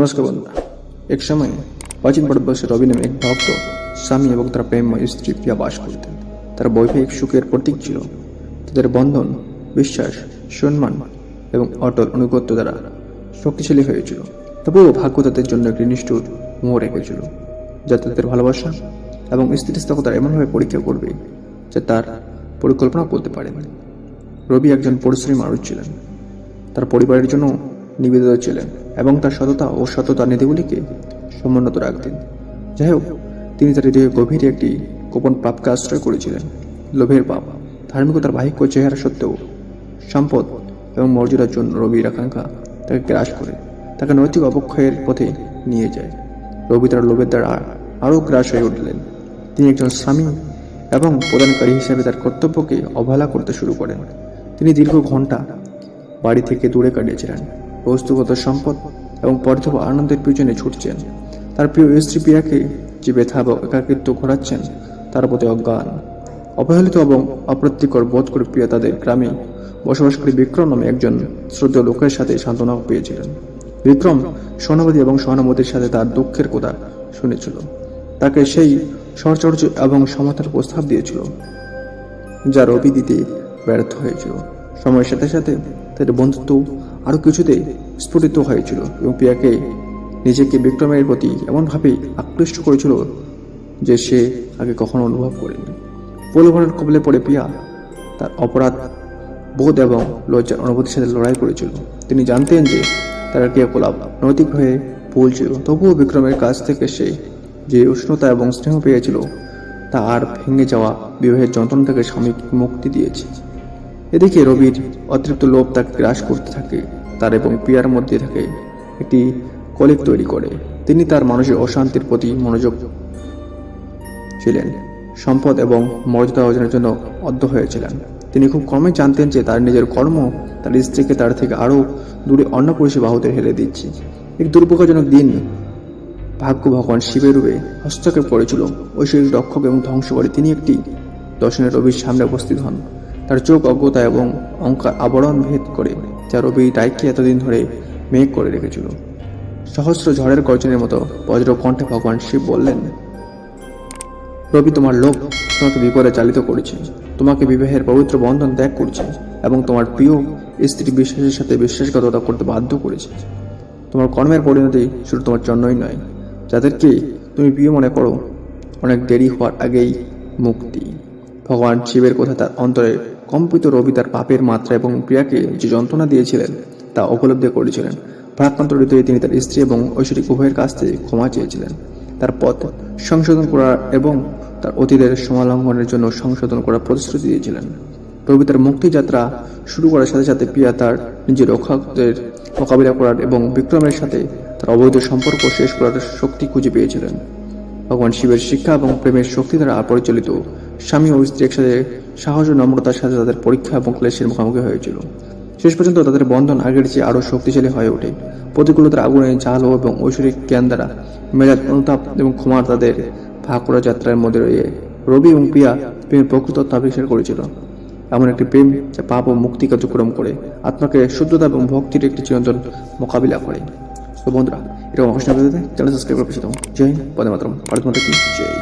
নমস্কার বন্ধুরা। এক সময় প্রাচীন ভারতবর্ষে রবি নামে এক ভক্ত স্বামী এবং তার প্রেমময় স্ত্রী প্রিয়া বাস করতেন। তারা বৈবাহিক সুখের প্রতীক ছিল। তাদের বন্ধন বিশ্বাস, সম্মান এবং অটল অনুগত্য দ্বারা শক্তিশালী হয়েছিল। তবুও ভাগ্য তাদের জন্য একটি নিষ্ঠুর মোহ রেখেছিল, যা তাদের ভালোবাসা এবং স্থিতিস্থাপকতা এমনভাবে পরীক্ষা করবে যে তার পরিকল্পনা করতে পারেন। রবি একজন পরিশ্রমী মানুষ ছিলেন, তার পরিবারের জন্য নিবেদিত ছিলেন এবং তার সততা ও সততার নীতিগুলিকে সমুন্নত রাখতেন। যাই হোক, তিনি তার হৃদয়ে গভীরে একটি গোপন পাপকে আশ্রয় করেছিলেন, লোভের পাপ। ধার্মিকতার বাহিক্য চেহারা সত্ত্বেও সম্পদ এবং মর্যাদার জন্য রবির আকাঙ্ক্ষা তাকে গ্রাস করে, তাকে নৈতিক অবক্ষয়ের পথে নিয়ে যায়। রবি তার লোভের দ্বারা আরও গ্রাস হয়ে উঠলেন। তিনি একজন স্বামী এবং প্রদানকারী হিসেবে তার কর্তব্যকে অবহেলা করতে শুরু করেন। তিনি দীর্ঘ ঘন্টা বাড়ি থেকে দূরে কাটিয়েছিলেন, বস্তুগত সম্পদ এবং পর্যাপ্ত আনন্দের পিছনে ছুটছেন। তার প্রিয় স্ত্রী প্রিয়াকে যে ব্যথা এবং একাকিত্ব ঘোরাচ্ছেন তার প্রতি অজ্ঞান, অবহেলিত এবং অপ্রীতিকর বোধ করে প্রিয়া তাদের গ্রামে বসবাসকারী বিক্রম নামে একজন শ্রদ্ধেয় লোকের সাথে সান্ত্বনা পেয়েছিলেন। বিক্রম সহানুভূতি এবং সহানুভূতির সাথে তার দুঃখের কথা শুনেছিল, তাকে সেই সহচর্য এবং সমতার প্রস্তাব দিয়েছিল যা রবি দিতে ব্যর্থ হয়েছিল। সময়ের সাথে সাথে তাদের বন্ধুত্ব আরও কিছুতে স্ফুটিত হয়েছিল এবং প্রিয়াকে নিজেকে বিক্রমের প্রতি এমনভাবে আকৃষ্ট করেছিল যে সে আগে কখনো অনুভব করেনি। প্রলোভনের কবলে পড়ে প্রিয়া তার অপরাধ বোধ এবং লজ্জার অনুভূতির সাথে লড়াই করেছিল। তিনি জানতেন যে তার ক্রিয়াকলাপ নৈতিকভাবে ভুল ছিল, তবুও বিক্রমের কাছ থেকে সে যে উষ্ণতা এবং স্নেহ পেয়েছিল তা আর ভেঙে যাওয়া বিবাহের যন্ত্রণা থেকে স্বামীক মুক্তি দিয়েছে। এদিকে রবির অতিরিক্ত লোভ তাকে গ্রাস করতে থাকে, তার এবং প্রিয়ার মধ্যে থাকে একটি কলিক তৈরি করে। তিনি তার মানসিক অশান্তির প্রতি মনোযোগ ছিলেন, সম্পদ এবং মর্যাদা অর্জনের জন্য অদ্ধ হয়েছিলেন। তিনি খুব কমই জানতেন যে তার নিজের কর্ম তার স্ত্রীকে তার থেকে আরও দূরে অন্য পুরুষে বাহুতে হেলে দিচ্ছে। এক দুর্ভাগ্যজনক দিন ভাগ্য ভগবান শিবের রূপে হস্তক্ষেপ করেছিল। ঐশ্বরিক রক্ষক এবং ধ্বংসকারী তিনি একটি দর্শনের রবির সামনে উপস্থিত হন। তার চোখ অজ্ঞতা এবং অহংকার আবরণ ভেদ করে, যা রবি রায়কে এতদিন ধরে মেঘ করে রেখেছিল। সহস্র ঝড়ের গর্জনের মতো বজ্র কণ্ঠে ভগবান শিব বললেন, রবি, তোমার লোভ তোমাকে বিপদে চালিত করেছে, তোমাকে বিবাহের পবিত্র বন্ধন ত্যাগ করছে এবং তোমার প্রিয় স্ত্রী বিশ্বাসের সাথে বিশ্বাসঘাতকতা করতে বাধ্য করেছে। তোমার কর্মের পরিণতি শুধু তোমার জন্যই নয়, যাদেরকে তুমি প্রিয় মনে করো অনেক দেরি হওয়ার আগেই মুক্তি। ভগবান শিবের কথা তার অন্তরে কম্পিত। রবি তার পাপের মাত্রা এবং প্রিয়াকে যে যন্ত্রণা দিয়েছিলেন তা উপলব্ধি করেছিলেন। ভারাক্রান্ত হৃদয়ে তিনি তার স্ত্রী এবং ঐশ্বরিক উভয়ের কাছ থেকে ক্ষমা চেয়েছিলেন। তার পথ সংশোধন করার এবং তার অতীতের সমালঙ্ঘনের জন্য সংশোধন করার প্রতিশ্রুতি দিয়েছিলেন। রবি তার মুক্তিযাত্রা শুরু করার সাথে সাথে প্রিয়া তার নিজের রক্ষকদের মোকাবিলা করার এবং বিক্রমের সাথে তার অবৈধ সম্পর্ক শেষ করার শক্তি খুঁজে পেয়েছিলেন। ভগবান শিবের শিক্ষা এবং প্রেমের শক্তি দ্বারা পরিচালিত স্বামী ও স্ত্রী একসাথে সাহস ও নম্রতার সাথে তাদের পরীক্ষা এবং ক্লেশের মুখোমুখি হয়েছিল। শেষ পর্যন্ত তাদের বন্ধন আগের চেয়ে আরও শক্তিশালী হয়ে ওঠে। প্রতিকূলতার আগুনে জাল এবং ঐশ্বরিক জ্ঞান দ্বারা মেজাজ, অনুতাপ এবং ক্ষমার তাদের ভাগ করা যাত্রার মধ্যে রয়ে রবি এবং প্রিয়া প্রেমের প্রকৃত আবিষ্কার করেছিল। এমন একটি প্রেম যা পাপ ও মুক্তি কার্যক্রম করে, আত্মাকে শুদ্ধতা এবং ভক্তির একটি চিরন্তন মোকাবিলা করে। তো বন্ধুরা, এরকম আকর্ষণীয় চ্যানেল সাবস্ক্রাইব করে পাশে থাকুন। জয় হিন্দ, বন্দে মাতরম, ভারত মাতা কি জয়।